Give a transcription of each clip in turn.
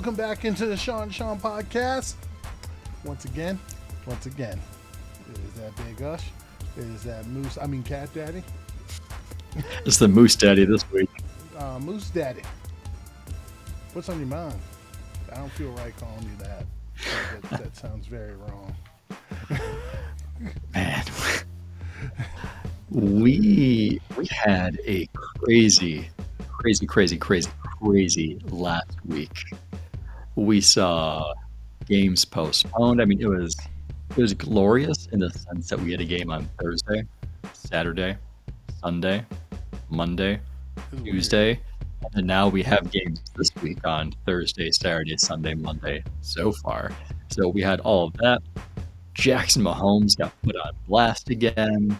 welcome back into the Sean podcast. Once again, is that Big Ush? Is that Cat Daddy? It's the Moose Daddy this week. Moose Daddy. What's on your mind? I don't feel right calling you that. That sounds very wrong. Man, we had a crazy last week. We saw games postponed. I mean, it was glorious in the sense that we had a game on Thursday, Saturday, Sunday, Monday, Tuesday, and now we have games this week on Thursday, Saturday, Sunday, Monday so far. So we had all of that. Jackson Mahomes got put on blast again.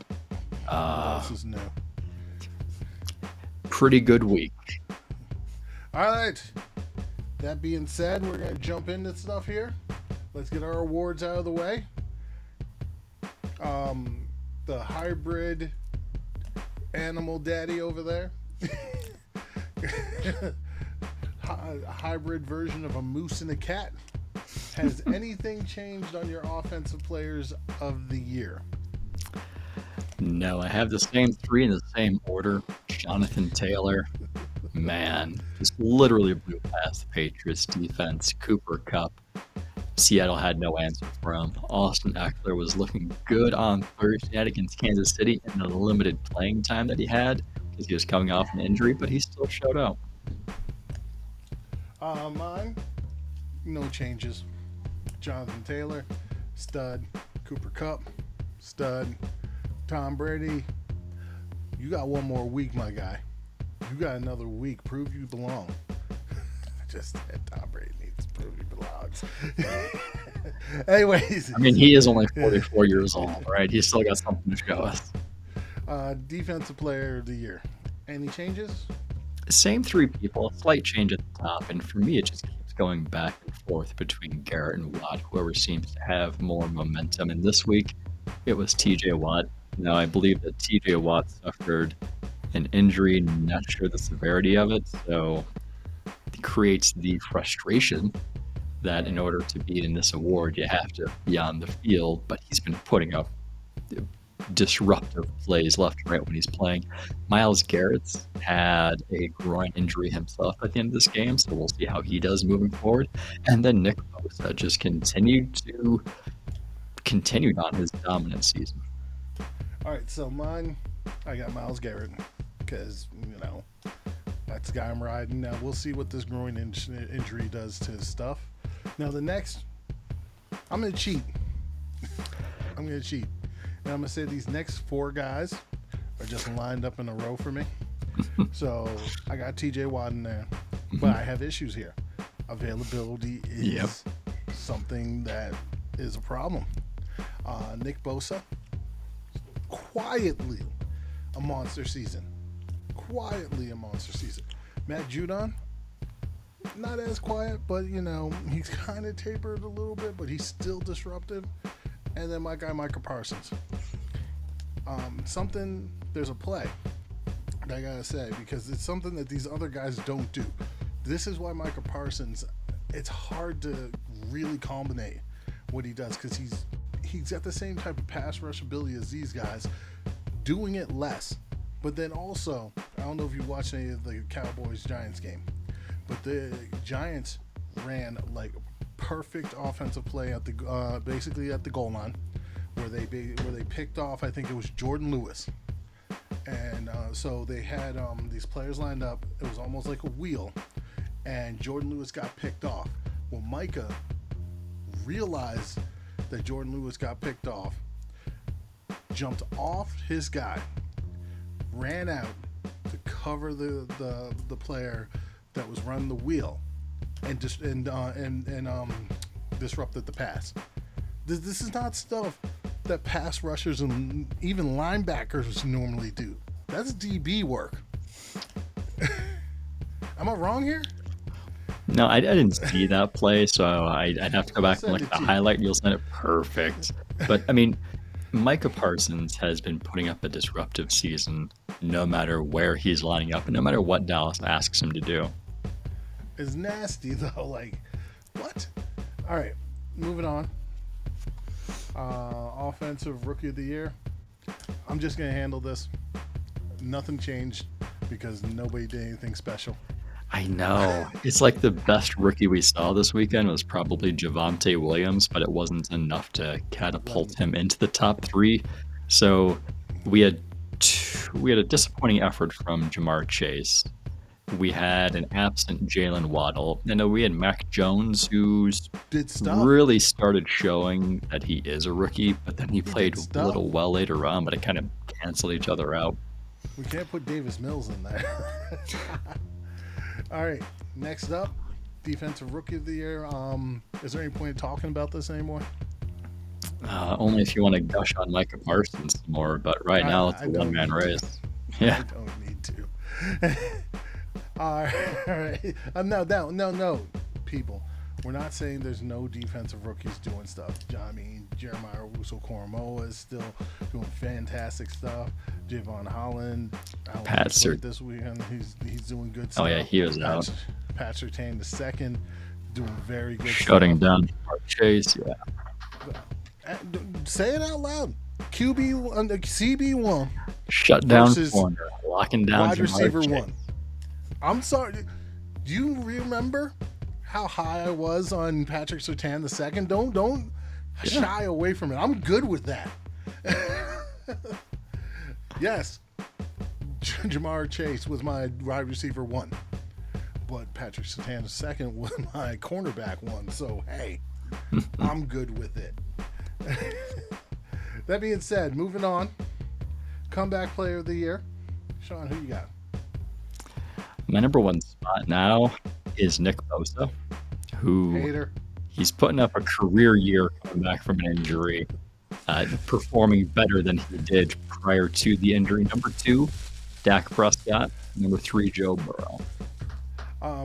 This is new. Pretty good week. All right. That being said, we're going to jump into stuff here. Let's get our awards out of the way. The hybrid animal daddy over there. A hybrid version of a moose and a cat. Has anything changed on your offensive players of the year? No, I have the same three in the same order. Jonathan Taylor, man, just literally blew past the Patriots defense. Cooper Kupp, Seattle had no answer for him. Austin Eckler was looking good on Thursday night against Kansas City in the limited playing time that he had because he was coming off an injury, but he still showed up. Mine, no changes. Jonathan Taylor, stud. Cooper Kupp, stud. Tom Brady, you got one more week, my guy. You got another week. Prove you belong. I just said Tom Brady needs to prove he belongs. Anyways. I mean, he is only 44 years old, right? He's still got something to show us. Defensive player of the year. Any changes? Same three people, a slight change at the top. And for me, it just keeps going back and forth between Garrett and Watt, whoever seems to have more momentum. And this week, it was TJ Watt. Now, I believe that TJ Watt suffered an injury, not sure the severity of it, so it creates the frustration that in order to be in this award, you have to be on the field, but he's been putting up disruptive plays left and right when he's playing. Myles Garrett's had a groin injury himself at the end of this game, so we'll see how he does moving forward. And then Nick Bosa just continued on his dominant season. All right, so mine, I got Myles Garrett because, that's the guy I'm riding. Now, we'll see what this groin injury does to his stuff. Now, the next, I'm going to cheat. And I'm going to say these next four guys are just lined up in a row for me. So, I got TJ Watt in there, but I have issues here. Availability is something that is a problem. Nick Bosa. Quietly a monster season. Matt Judon, not as quiet, but he's kind of tapered a little bit, but he's still disruptive. And then my guy Micah Parsons. There's a play that I gotta say because it's something that these other guys don't do. This is why Micah Parsons, it's hard to really combine what he does because he's got the same type of pass rush ability as these guys, doing it less. But then also, I don't know if you watched any of the Cowboys-Giants game, but the Giants ran like perfect offensive play at the basically at the goal line, where they picked off. I think it was Jordan Lewis, and so they had these players lined up. It was almost like a wheel, and Jordan Lewis got picked off. Well, Micah realized that Jordan Lewis got picked off, jumped off his guy, ran out to cover the player that was running the wheel, and disrupted the pass. This is not stuff that pass rushers and even linebackers normally do. That's DB work. Am I wrong here? No, I didn't see that play, so I'd have to go back and look at the highlight, and you'll send it perfect. But, I mean, Micah Parsons has been putting up a disruptive season no matter where he's lining up and no matter what Dallas asks him to do. It's nasty, though. What? All right, moving on. Offensive Rookie of the Year. I'm just going to handle this. Nothing changed because nobody did anything special. I know. It's like the best rookie we saw this weekend was probably Javonte Williams, but it wasn't enough to catapult him into the top 3. So we had a disappointing effort from Jamar Chase. We had an absent Jalen Waddle. And then we had Mac Jones, who's really started showing that he is a rookie, but then he played a little well later on, but it kind of canceled each other out. We can't put Davis Mills in there. All right, next up, Defensive Rookie of the Year. Is there any point in talking about this anymore? Only if you want to gush on Micah Parsons more, but right now it's a one-man race. Yeah. I don't need to. All right. No, people. We're not saying there's no defensive rookies doing stuff. I mean, Jeremiah Owusu-Koramoah is still doing fantastic stuff. Javon Holland, Pat this weekend, he's doing good stuff. Oh yeah, he was out. Pat Surtain II doing very good Shutting stuff. down Chase, yeah. Say it out loud. CB1. Shut down corner, locking down wide receiver Chase. 1. I'm sorry. Do you remember how high I was on Patrick Surtain II? Don't shy away from it. I'm good with that. Yes, Jamar Chase was my wide receiver 1, but Patrick Surtain II was my cornerback 1. So hey, I'm good with it. That being said, moving on. Comeback Player of the Year, Sean. Who you got? My number 1 spot now is Nick Bosa, who he's putting up a career year coming back from an injury, performing better than he did prior to the injury. Number 2, Dak Prescott. Number 3, Joe Burrow.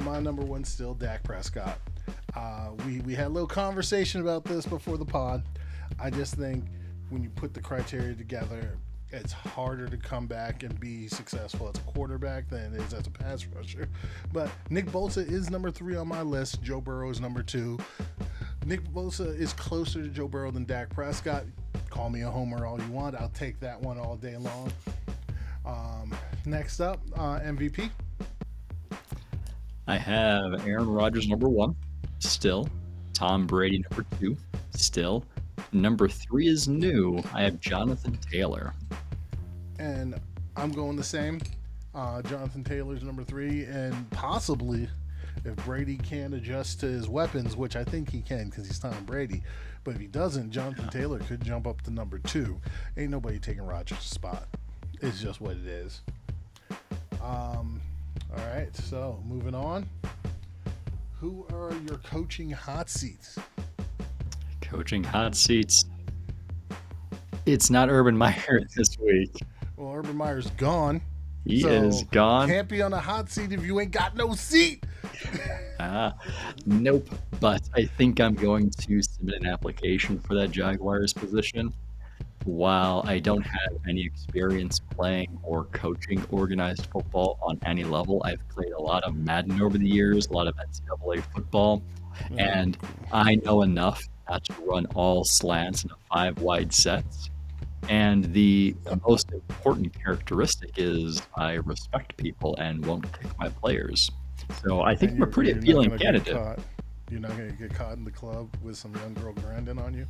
My number 1 still Dak Prescott. We had a little conversation about this before the pod. I just think when you put the criteria together, it's harder to come back and be successful as a quarterback than it is as a pass rusher. But Nick Bosa is number 3 on my list. Joe Burrow is number 2. Nick Bosa is closer to Joe Burrow than Dak Prescott. Call me a homer all you want. I'll take that one all day long. Next up, MVP. I have Aaron Rodgers number 1, still. Tom Brady number 2, still. Number 3 is new. I have Jonathan Taylor. And I'm going the same. Jonathan Taylor's number 3, and possibly if Brady can adjust to his weapons, which I think he can because he's Tom Brady. But if he doesn't, Jonathan Taylor could jump up to number 2. Ain't nobody taking Rodgers' spot. It's just what it is. All right, so moving on. Who are your coaching hot seats? Coaching hot seats. It's not Urban Meyer this week. Well, Urban Meyer's gone. He is gone. Can't be on a hot seat if you ain't got no seat. Nope. But I think I'm going to submit an application for that Jaguars position. While I don't have any experience playing or coaching organized football on any level, I've played a lot of Madden over the years, a lot of NCAA football, and I know enough not to run all slants in a 5 wide sets. And the most important characteristic is I respect people and won't kick my players. So I think I'm a pretty appealing candidate. You're not going to get caught in the club with some young girl grinding on you?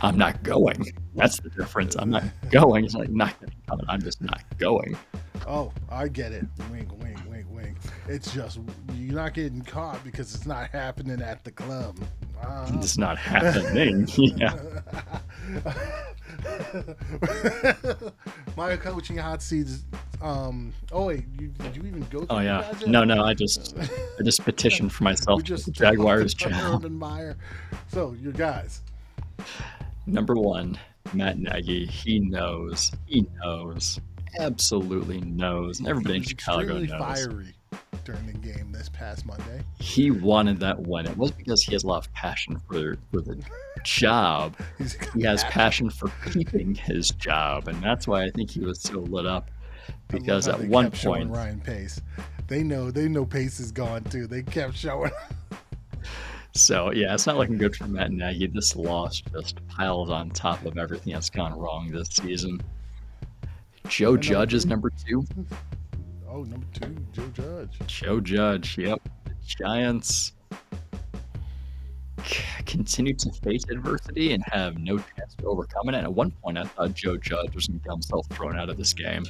I'm not going. That's the difference. I'm not going. It's like not getting caught. I'm just not going. Oh, I get it. Wink, wink, wink, wink. It's just you're not getting caught because it's not happening at the club. It's not happening. Yeah. My coaching hot seats. Oh wait, did you even go through? Oh yeah. No. I just petitioned for myself. Just the Jaguars channel. Urban Meyer. So your guys. Number 1, Matt Nagy. He knows. Absolutely knows. And everybody in Chicago knows. Fiery during the game this past Monday. He wanted that win. It wasn't because he has a lot of passion for the job. He has passion for keeping his job, and that's why I think he was so lit up. Because at one point, Ryan Pace, they know Pace is gone too. They kept showing. So, yeah, it's not looking good for Matt Nagy. This loss just piles on top of everything that's gone wrong this season. Joe And number Judge is three? number 2. Oh, number 2, Joe Judge. Joe Judge, yep. The Giants continue to face adversity and have no chance to overcome it. And at one point, I thought Joe Judge was going to get himself thrown out of this game.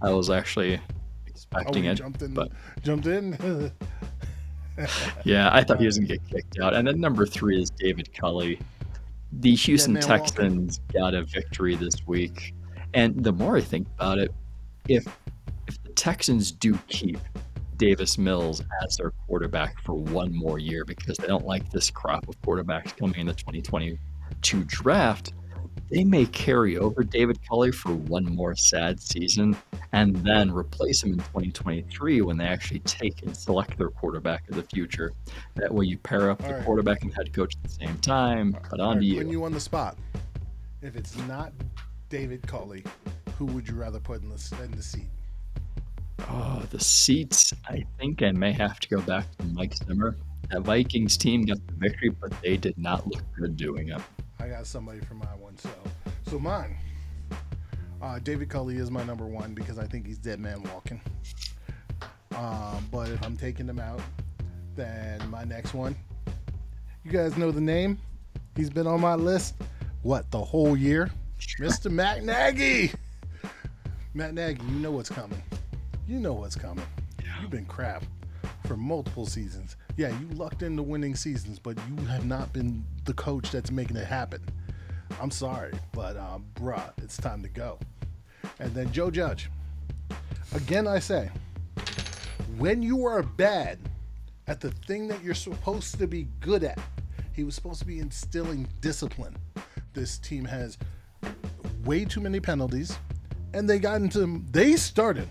I was actually expecting it. Jumped in. But Jumped in. yeah, I thought he was going to get kicked out. And then number 3 is David Culley. The Houston Texans got a victory this week. And the more I think about it, if the Texans do keep Davis Mills as their quarterback for one more year because they don't like this crop of quarterbacks coming in the 2022 draft, they may carry over David Culley for one more sad season and then replace him in 2023 when they actually take and select their quarterback of the future. That way you pair up the quarterback and head coach at the same time. Cut on to you. Putting you on the spot. If it's not David Culley, who would you rather put in the seat? Oh, the seats. I think I may have to go back to Mike Zimmer. That Vikings team got the victory, but they did not look good doing it. I got somebody for my one. So mine. David Culley is my number 1 because I think he's dead man walking. But if I'm taking him out, then my next one. You guys know the name? He's been on my list. What, the whole year? Mr. Matt Nagy. Matt Nagy, you know what's coming. You know what's coming. You've been crap for multiple seasons. Yeah, you lucked into winning seasons, but you have not been the coach that's making it happen. I'm sorry, but bruh, it's time to go. And then Joe Judge. Again, I say, when you are bad at the thing that you're supposed to be good at, he was supposed to be instilling discipline. This team has way too many penalties, and they started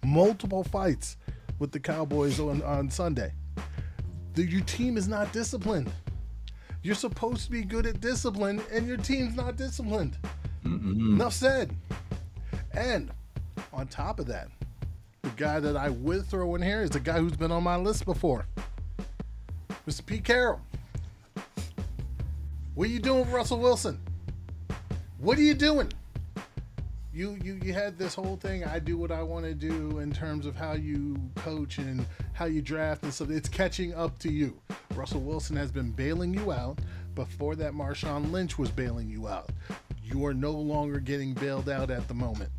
multiple fights with the Cowboys on Sunday. Your team is not disciplined. You're supposed to be good at discipline, and your team's not disciplined. Enough said. And on top of that, the guy that I would throw in here is the guy who's been on my list before, Mr. Pete Carroll. What are you doing with Russell Wilson? What are you doing? You had this whole thing, I do what I want to do in terms of how you coach and how you draft and stuff. It's catching up to you. Russell Wilson has been bailing you out. Before that, Marshawn Lynch was bailing you out. You are no longer getting bailed out at the moment.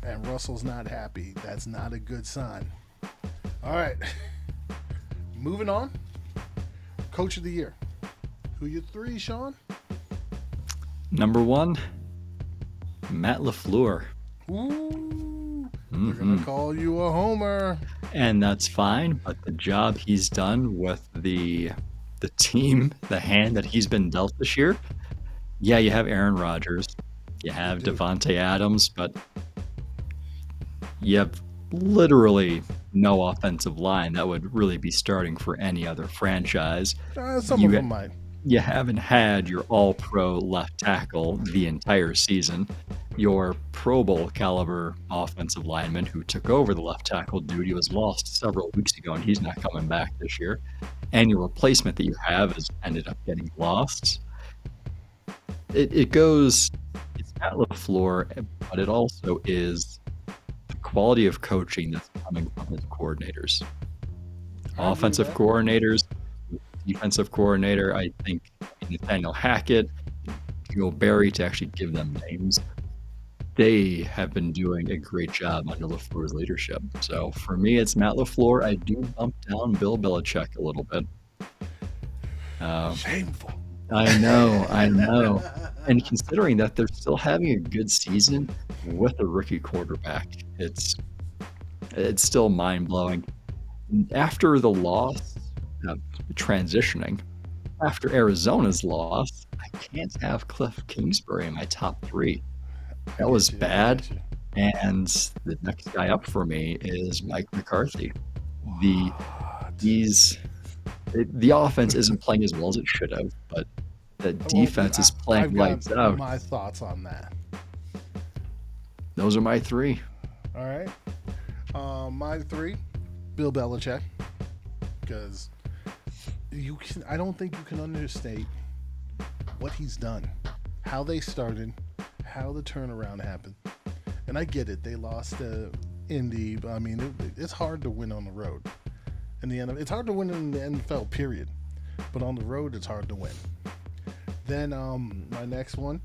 And Russell's not happy. That's not a good sign. All right. Moving on. Coach of the Year. Who you 3, Sean? Number 1, Matt LaFleur. Ooh, we're going to call you a homer. And that's fine, but the job he's done with the team, the hand that he's been dealt this year, yeah, you have Aaron Rodgers, you have Devontae Adams, but you have literally no offensive line that would really be starting for any other franchise. Some of them might. You haven't had your all-pro left tackle the entire season. Your Pro Bowl caliber offensive lineman who took over the left tackle duty was lost several weeks ago, and he's not coming back this year. And your replacement that you have has ended up getting lost. It goes, it's not LaFleur, but it also is the quality of coaching that's coming from his coordinators. Offensive coordinators, defensive coordinator, I think Nathaniel Hackett, Joe Barry, to actually give them names, they have been doing a great job under LaFleur's leadership. So for me, it's Matt LaFleur. I do bump down Bill Belichick a little bit. Shameful. I know. And considering that they're still having a good season with a rookie quarterback, it's still mind-blowing. After the loss, transitioning, after Arizona's loss, I can't have Cliff Kingsbury in my top 3. That was bad. And the next guy up for me is Mike McCarthy. The offense isn't playing as well as it should have, but the defense is playing lights out. My thoughts on that. Those are my 3. All right. My 3, Bill Belichick, because I don't think you can understate what he's done, how they started, how the turnaround happened. And I get it. They lost to Indy, but I mean, it's hard to win on the road. In the NFL, it's hard to win in the NFL, period. But on the road, it's hard to win. Then my next one,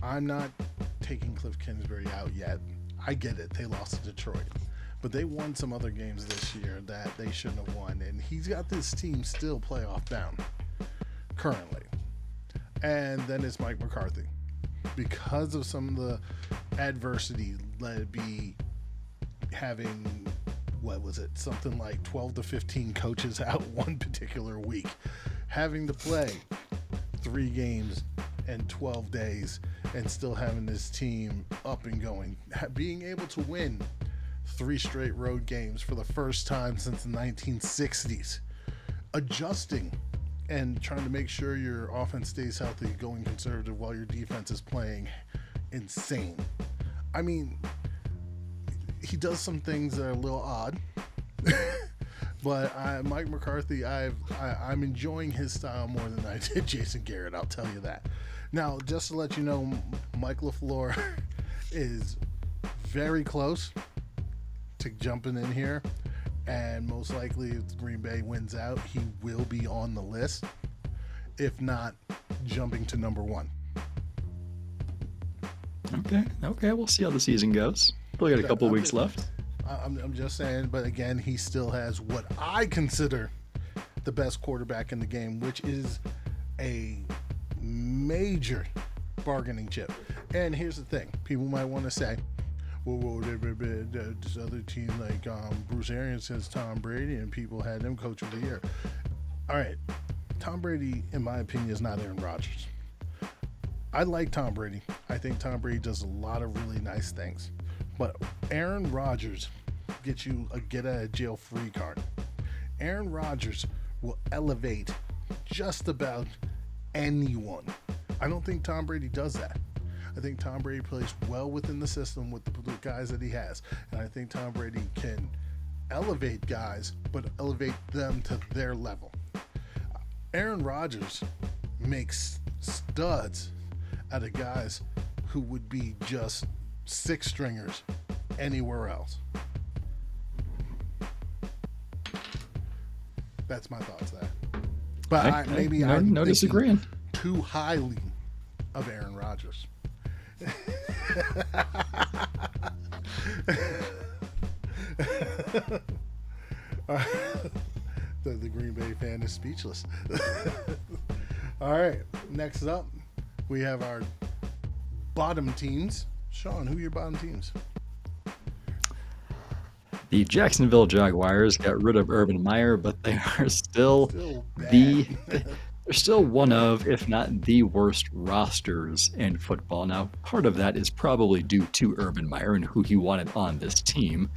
I'm not taking Cliff Kingsbury out yet. I get it. They lost to Detroit. But they won some other games this year that they shouldn't have won. And he's got this team still playoff bound currently. And then it's Mike McCarthy. Because of some of the adversity, let it be having, what was it, something like 12 to 15 coaches out one particular week. Having to play 3 games in 12 days and still having this team up and going. Being able to win 3 straight road games for the first time since the 1960s. Adjusting and trying to make sure your offense stays healthy, going conservative while your defense is playing insane. I mean, he does some things that are a little odd. But Mike McCarthy, I'm enjoying his style more than I did Jason Garrett, I'll tell you that. Now, just to let you know, Mike LaFleur is very close to jumping in here, and most likely if Green Bay wins out, he will be on the list, if not jumping to number 1. Okay, we'll see how the season goes. Still got a couple weeks left. I'm just saying, but again, he still has what I consider the best quarterback in the game, which is a major bargaining chip. And here's the thing. People might want to say, well, this other team like Bruce Arians has Tom Brady and people had him coach of the year. All right. Tom Brady, in my opinion, is not Aaron Rodgers. I like Tom Brady. I think Tom Brady does a lot of really nice things. But Aaron Rodgers gets you a get-out-of-jail-free card. Aaron Rodgers will elevate just about anyone. I don't think Tom Brady does that. I think Tom Brady plays well within the system with the guys that he has. And I think Tom Brady can elevate guys, but elevate them to their level. Aaron Rodgers makes studs out of guys who would be just 6-stringers anywhere else. That's my thoughts there. But I'm disagreeing. Too highly of Aaron Rodgers. The Green Bay fan is speechless. All right, next up, we have our bottom teams. Sean, who are your bottom teams? The Jacksonville Jaguars got rid of Urban Meyer, but they are still they're still one of, if not the worst rosters in football. Now, part of that is probably due to Urban Meyer and who he wanted on this team,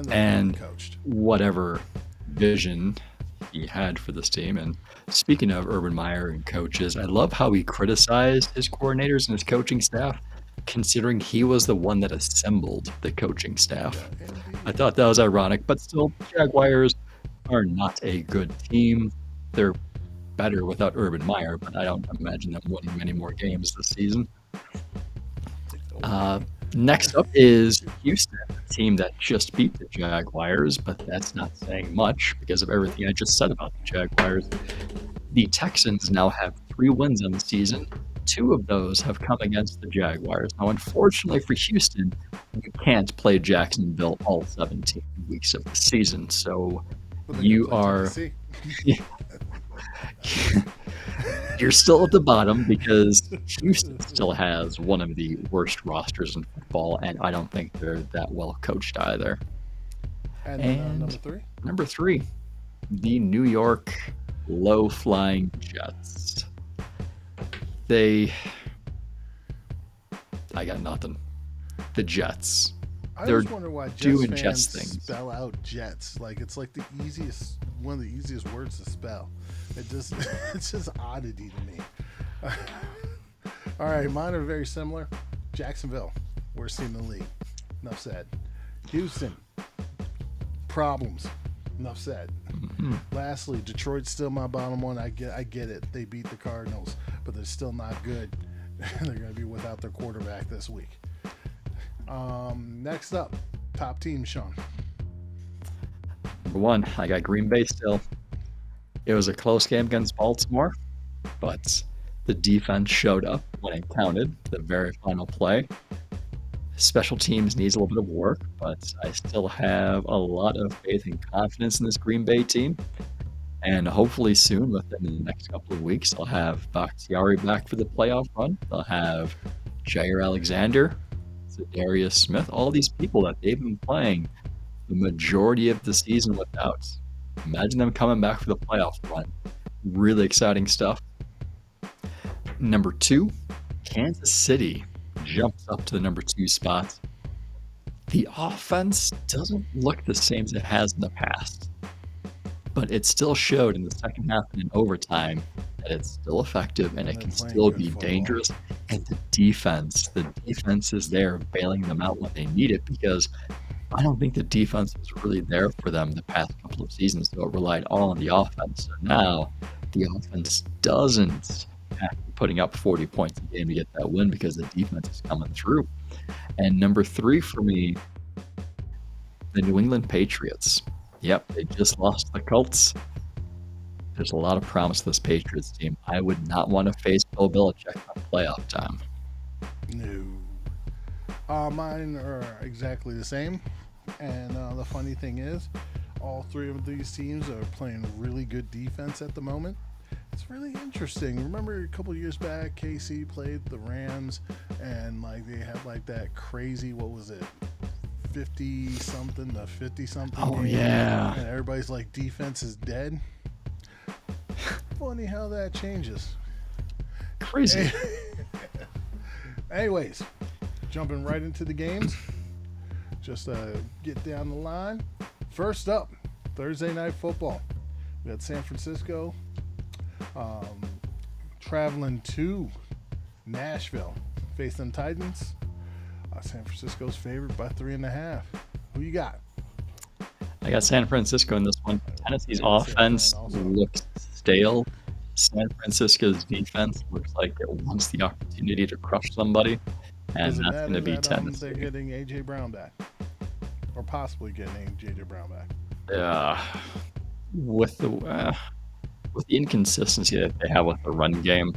and whatever vision he had for this team. And speaking of Urban Meyer and coaches, I love how he criticized his coordinators and his coaching staff, considering he was the one that assembled the coaching staff. I thought that was ironic, but still, Jaguars are not a good team. They're better without Urban Meyer, but I don't imagine them winning many more games this season. Next up is Houston, a team that just beat the Jaguars, but that's not saying much because of everything I just said about the Jaguars. The Texans now have 3 wins on the season. 2 of those have come against the Jaguars. Now, unfortunately for Houston, you can't play Jacksonville all 17 weeks of the season, so you are... You're still at the bottom because Houston still has one of the worst rosters in football, and I don't think they're that well coached either. And number 3? Number 3, the New York low-flying Jets. I got nothing. The Jets. I just wonder why doing Jets Jets fans things. Spell out Jets. Like, it's like one of the easiest words to spell. It's just oddity to me. All right, mine are very similar. Jacksonville, worst team in the league. Enough said. Houston, problems. Enough said. Lastly, Detroit's still my bottom one. I get it. They beat the Cardinals, but they're still not good. They're going to be without their quarterback this week. Next up, top team, Sean. Number one, I got Green Bay still. It was a close game against Baltimore, but the defense showed up when it counted, the very final play. Special teams needs a little bit of work, but I still have a lot of faith and confidence in this Green Bay team. And hopefully soon, within the next couple of weeks, I'll have Bakhtiari back for the playoff run. I'll have Jair Alexander, Zadarius Smith, all these people that they've been playing the majority of the season without. Imagine them coming back for the playoff run. Really exciting stuff. Number two, Kansas City jumps up to the number 2 spot. The offense doesn't look the same as it has in the past, but it still showed in the second half and in overtime that it's still effective and it can still be dangerous. And the defense is there bailing them out when they need it, because I don't think the defense was really there for them the past couple of seasons, so it relied all on the offense. So now the offense doesn't have to be putting up 40 points a game to get that win because the defense is coming through. And number 3 for me, the New England Patriots. Yep, they just lost to the Colts. There's a lot of promise to this Patriots team. I would not want to face Bill Belichick on playoff time. No. Mine are exactly the same. And the funny thing is, all 3 of these teams are playing really good defense at the moment. It's really interesting. Remember a couple years back, KC played the Rams, and like they had like that crazy, what was it, 50-something to 50-something. Oh, game, yeah. and everybody's like, defense is dead. Funny how that changes. Crazy. Anyways, jumping right into the games. Just get down the line. First up, Thursday Night Football. We got San Francisco traveling to Nashville. Face them Titans. San Francisco's favored by 3.5. Who you got? I got San Francisco in this one. Tennessee's offense looks stale. San Francisco's defense looks like it wants the opportunity to crush somebody, and that's going to be Tennessee. They're getting A.J. Brown back, or possibly getting A.J. Brown back. With the inconsistency that they have with the run game,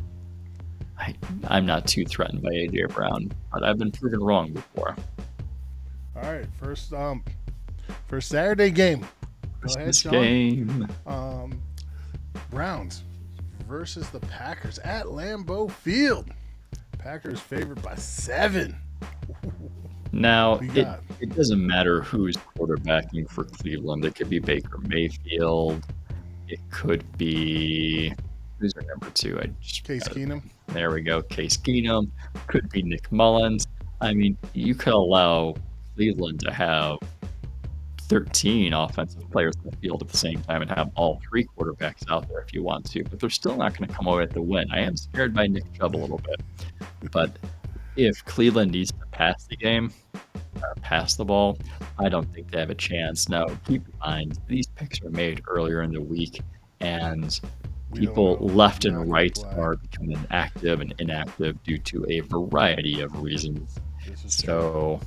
I'm not too threatened by A.J. Brown, but I've been proven wrong before. All right, first Saturday game. Go ahead, Sean. Game. Browns versus the Packers at Lambeau Field. Packers favored by 7. Now, it doesn't matter who's quarterbacking for Cleveland. It could be Baker Mayfield. It could be, who's our number 2? Case Keenum. There we go, Case Keenum. Could be Nick Mullins. I mean, you could allow Cleveland to have 13 offensive players in the field at the same time and have all 3 quarterbacks out there if you want to, but they're still not going to come away with the win. I am scared by Nick Chubb a little bit, but if Cleveland needs to pass the game or pass the ball, I don't think they have a chance. Now, keep in mind, these picks were made earlier in the week, and people left and right are becoming active and inactive due to a variety of reasons. So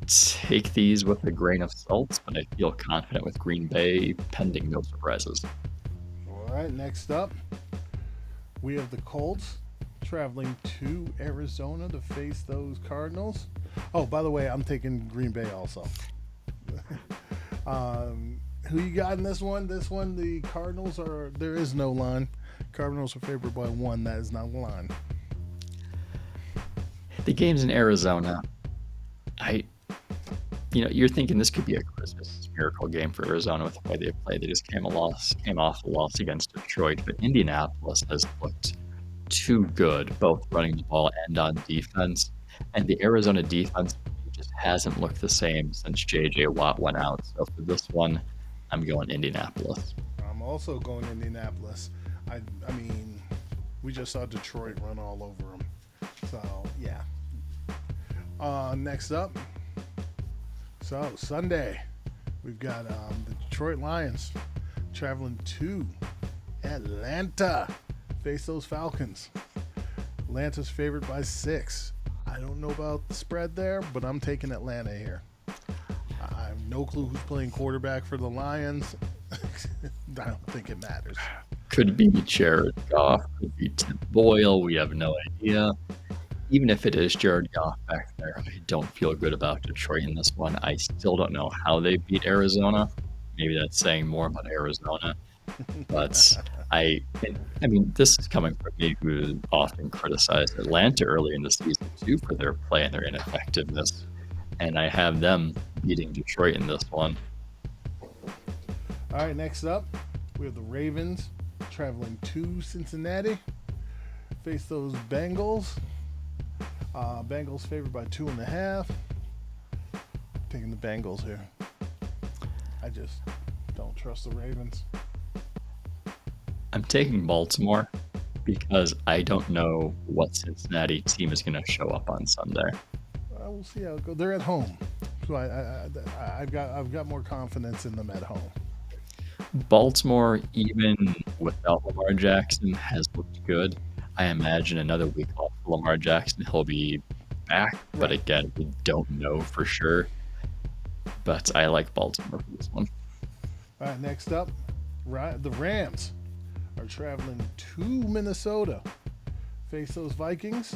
take these with a grain of salt, but I feel confident with Green Bay pending no surprises. All right, next up, we have the Colts traveling to Arizona to face those Cardinals. Oh, by the way, I'm taking Green Bay also. Who you got in this one? This one, the Cardinals there is no line. Cardinals are favored by 1. That is not a line. The game's in Arizona. You're thinking this could be a Christmas miracle game for Arizona with the way they played. They just came off a loss against Detroit, but Indianapolis has looked too good, both running the ball and on defense. And the Arizona defense just hasn't looked the same since J.J. Watt went out. So for this one, I'm going Indianapolis. I'm also going Indianapolis. I mean, we just saw Detroit run all over them. So, yeah. Next up. So, Sunday, we've got the Detroit Lions traveling to Atlanta. Face those Falcons. Atlanta's favored by 6. I don't know about the spread there, but I'm taking Atlanta here. I have no clue who's playing quarterback for the Lions. I don't think it matters. Could be Jared Goff, could be Tim Boyle. We have no idea. Even if it is Jared Goff back there, I don't feel good about Detroit in this one. I still don't know how they beat Arizona. Maybe that's saying more about Arizona. But I mean, this is coming from me who often criticized Atlanta early in the season too for their play and their ineffectiveness. And I have them beating Detroit in this one. All right, next up, we have the Ravens traveling to Cincinnati. Face those Bengals. Bengals favored by 2.5. Taking the Bengals here. I just don't trust the Ravens. I'm taking Baltimore because I don't know what Cincinnati team is going to show up on Sunday. We'll see how it goes. They're at home, so I've got more confidence in them at home. Baltimore, even without Lamar Jackson, has looked good. I imagine another week off for Lamar Jackson, he'll be back. Right. But again, we don't know for sure. But I like Baltimore for this one. All right, next up, the Rams are traveling to Minnesota. Face those Vikings.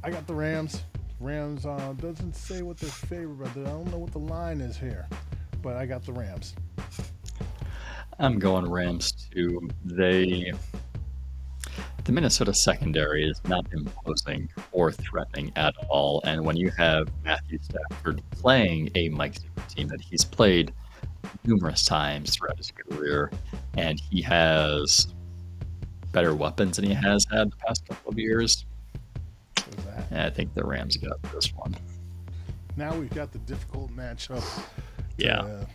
I got the Rams. Rams doesn't say what they're favored by. I don't know what the line is here, but I got the Rams. I'm going Rams too. The Minnesota secondary is not imposing or threatening at all. And when you have Matthew Stafford playing a Mike Zimmer team that he's played numerous times throughout his career, and he has better weapons than he has had the past couple of years, and I think the Rams got this one. Now we've got the difficult matchup to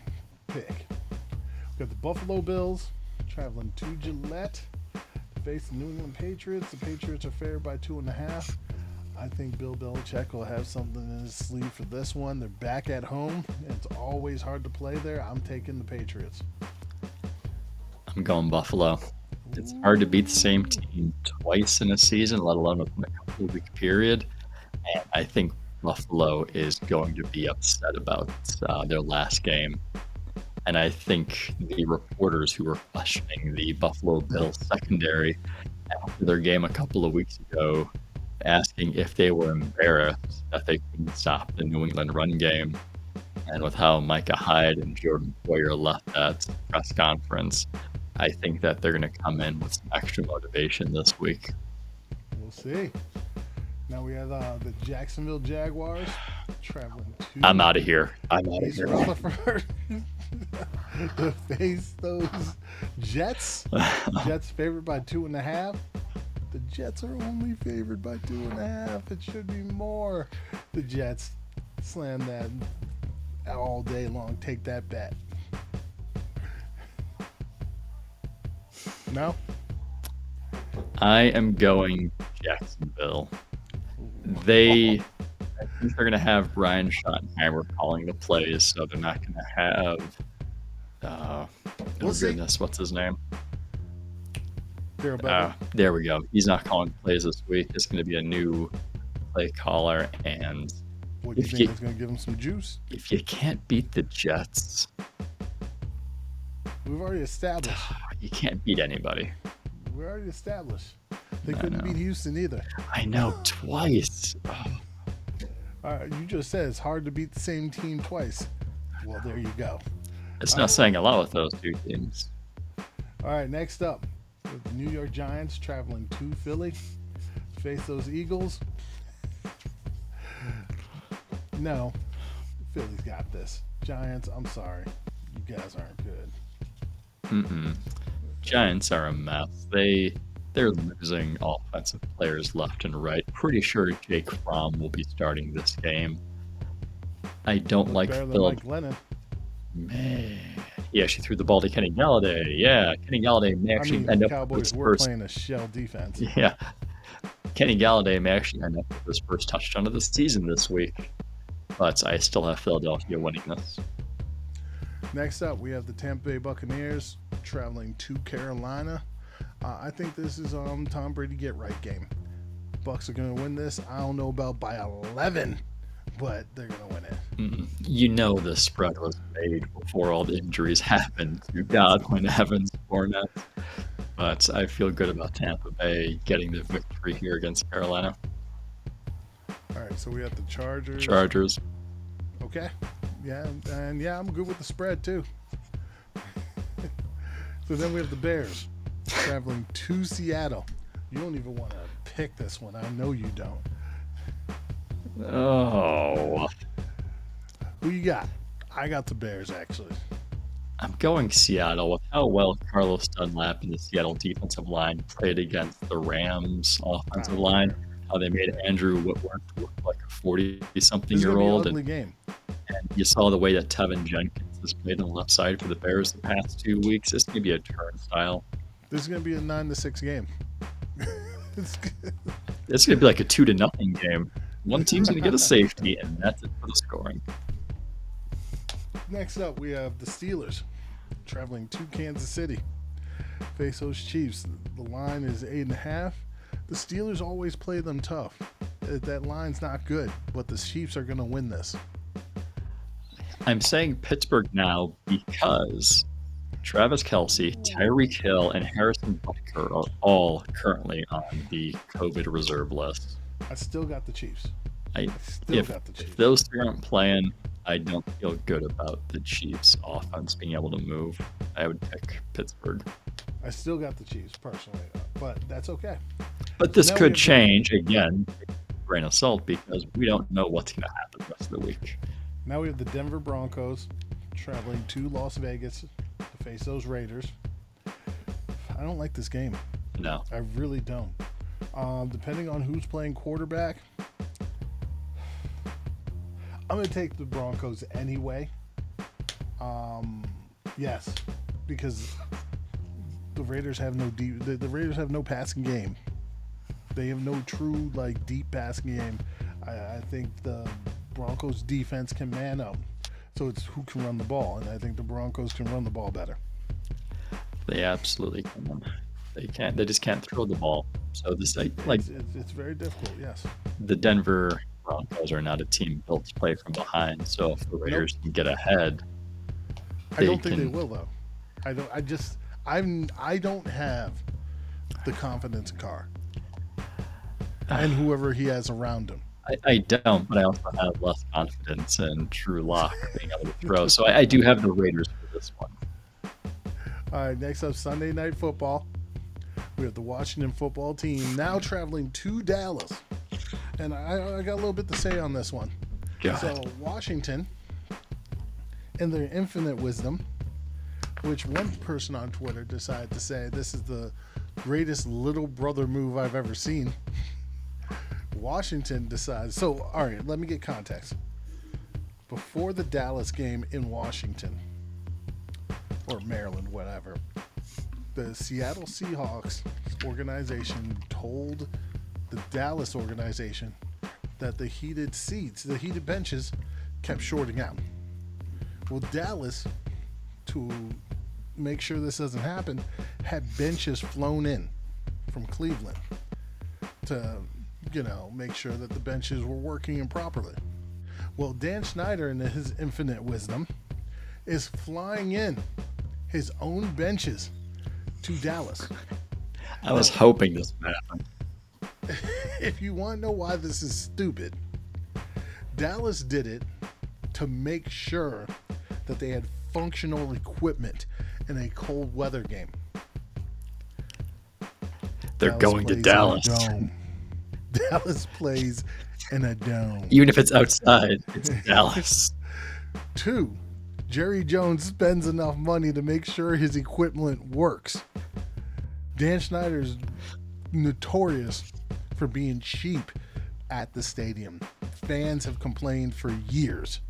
pick. We've got the Buffalo Bills traveling to Gillette to face the New England Patriots. The Patriots are favored by 2.5. I think Bill Belichick will have something in his sleeve for this one. They're back at home. It's always hard to play there. I'm taking the Patriots. I'm going Buffalo. It's hard to beat the same team twice in a season, let alone within a couple-week period. And I think Buffalo is going to be upset about their last game. And I think the reporters who were questioning the Buffalo Bills secondary after their game a couple of weeks ago, asking if they were embarrassed that they couldn't stop the New England run game. And with how Micah Hyde and Jordan Poyer left that press conference, I think that they're going to come in with some extra motivation this week. We'll see. Now we have the Jacksonville Jaguars traveling to... I'm out of here. Rutherford to face those Jets. Jets favored by 2.5. The Jets are only favored by 2.5. It should be more. The Jets slam that all day long. Take that bet. No? I am going Jacksonville. I think they're going to have Brian Schottenheimer calling the plays, so they're not going to have goodness, what's his name? There we go. He's not calling plays this week. It's going to be a new play caller, and what do you think is going to give him some juice? If you can't beat the Jets, we've already established you can't beat anybody. We already established they couldn't beat Houston either. I know, twice. You just said it's hard to beat the same team twice. Well, there you go. It's not saying a lot with those two teams. All right, next up, with the New York Giants traveling to Philly to face those Eagles. No, Philly's got this. Giants, I'm sorry. You guys aren't good. Giants are a mess. They're losing offensive players left and right. Pretty sure Jake Fromm will be starting this game. I don't like Philip. Lennon. Man, he actually threw the ball to Kenny Galladay. Yeah, Kenny Galladay may actually end up Cowboys with his were first. Playing a shell defense. Yeah, Kenny Galladay may actually end up with his first touchdown of the season this week. But I still have Philadelphia winning this. Next up, we have the Tampa Bay Buccaneers traveling to Carolina. I think this is Tom Brady get right game. Bucs are going to win this. I don't know about by 11, but they're going to win it. You know the spread was made before all the injuries happened to Godwin, Evans, Fournette. But I feel good about Tampa Bay getting the victory here against Carolina. All right, so we have the Chargers. Chargers. Okay. Yeah, and yeah, I'm good with the spread too. So then we have the Bears traveling to Seattle. You don't even want to pick this one. I know you don't. Oh. Who you got? I got the Bears, actually. I'm going Seattle with how well Carlos Dunlap and the Seattle defensive line played against the Rams offensive line. How they made Andrew Whitworth look like a 40-something-year-old. Ugly game. And you saw the way that Tevin Jenkins has played on the left side for the Bears the past 2 weeks. This may be a turnstile. This is going to be a 9-6 game. It's going to be like a 2-0 game. One team's going to get a safety, and that's it for the scoring. Next up, we have the Steelers traveling to Kansas City. Face those Chiefs. The line is 8.5. The Steelers always play them tough. That line's not good, but the Chiefs are going to win this. I'm saying Pittsburgh now because Travis Kelce, Tyreek Hill, and Harrison Butker are all currently on the COVID reserve list. I still got the Chiefs. If those three aren't playing, I don't feel good about the Chiefs' offense being able to move. I would pick Pittsburgh. I still got the Chiefs personally, but that's okay. But this could change again, grain of salt, because we don't know what's going to happen the rest of the week. Now we have the Denver Broncos traveling to Las Vegas to face those Raiders. I don't like this game. No. I really don't. Depending on who's playing quarterback, I'm going to take the Broncos anyway. Yes, because the Raiders have no deep. The Raiders have no passing game. They have no true deep passing game. I think the Broncos defense can man up. So it's who can run the ball, and I think the Broncos can run the ball better. They absolutely can. They can't. They just can't throw the ball. So this it's very difficult. Yes. The Denver Broncos are not a team built to play from behind. So if the Raiders can get ahead, I don't think they will though. I don't have the confidence in Carr and whoever he has around him. I don't, but I also have less confidence in Drew Lock being able to throw. So I do have the Raiders for this one. All right, next up, Sunday Night Football. We have the Washington football team now traveling to Dallas. And I got a little bit to say on this one. God. So Washington, in their infinite wisdom, which one person on Twitter decided to say this is the greatest little brother move I've ever seen. Washington decides. So, all right, let me get context. Before the Dallas game in Washington, or Maryland, whatever, the Seattle Seahawks organization told the Dallas organization that the heated seats, the heated benches, kept shorting out. Well, Dallas, to make sure this doesn't happen, had benches flown in from Cleveland to, make sure that the benches were working improperly. Well, Dan Snyder, in his infinite wisdom, is flying in his own benches to Dallas. I was hoping this would happen. If you want to know why this is stupid, Dallas did it to make sure that they had functional equipment in a cold weather game. They're going to Dallas. Dallas plays in a dome. Even if it's outside, it's Dallas. 2, Jerry Jones spends enough money to make sure his equipment works. Dan Snyder's notorious for being cheap at the stadium. Fans have complained for years.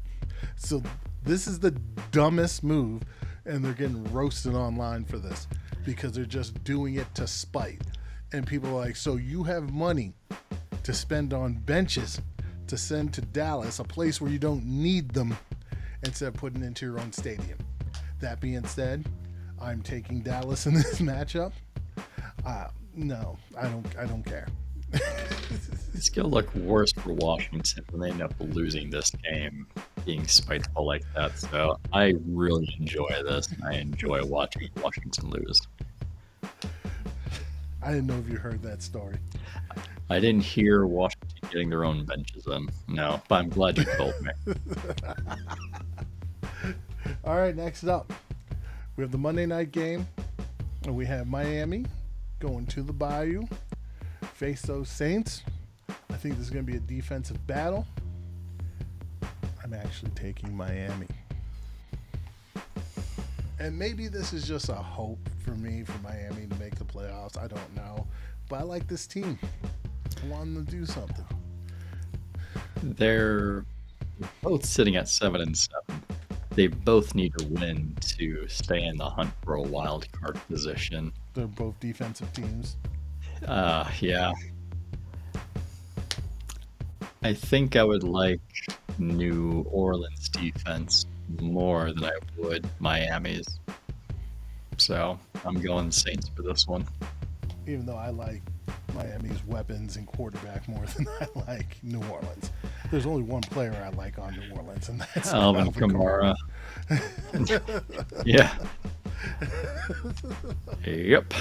So this is the dumbest move, and they're getting roasted online for this because they're just doing it to spite. And people are like, so you have money to spend on benches to send to Dallas, a place where you don't need them, instead of putting into your own stadium. That being said, I'm taking Dallas in this matchup. No, I don't care. It's going to look worse for Washington when they end up losing this game, being spiteful like that. So I really enjoy this. I enjoy watching Washington lose. I didn't know if you heard that story. I didn't hear Washington getting their own benches in. No, but I'm glad you told me. All right, next up, we have the Monday night game, and we have Miami going to the Bayou, face those Saints. I think this is going to be a defensive battle. I'm actually taking Miami. And maybe this is just a hope for me for Miami to make the playoffs. I don't know. But I like this team. I want them to do something. They're both sitting at 7-7. They both need to win to stay in the hunt for a wild card position. They're both defensive teams. Yeah. I think I would like New Orleans defense more than I would Miami's. So I'm going Saints for this one. Even though I like Miami's weapons and quarterback more than I like New Orleans. There's only one player I like on New Orleans, and that's Alvin Kamara. Yeah. Yep.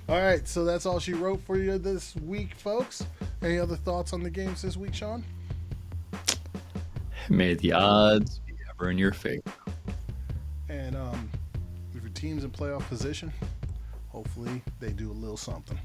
All right, so that's all she wrote for you this week, folks. Any other thoughts on the games this week, Sean? May the odds be ever in your favor. And if your team's in playoff position, hopefully they do a little something.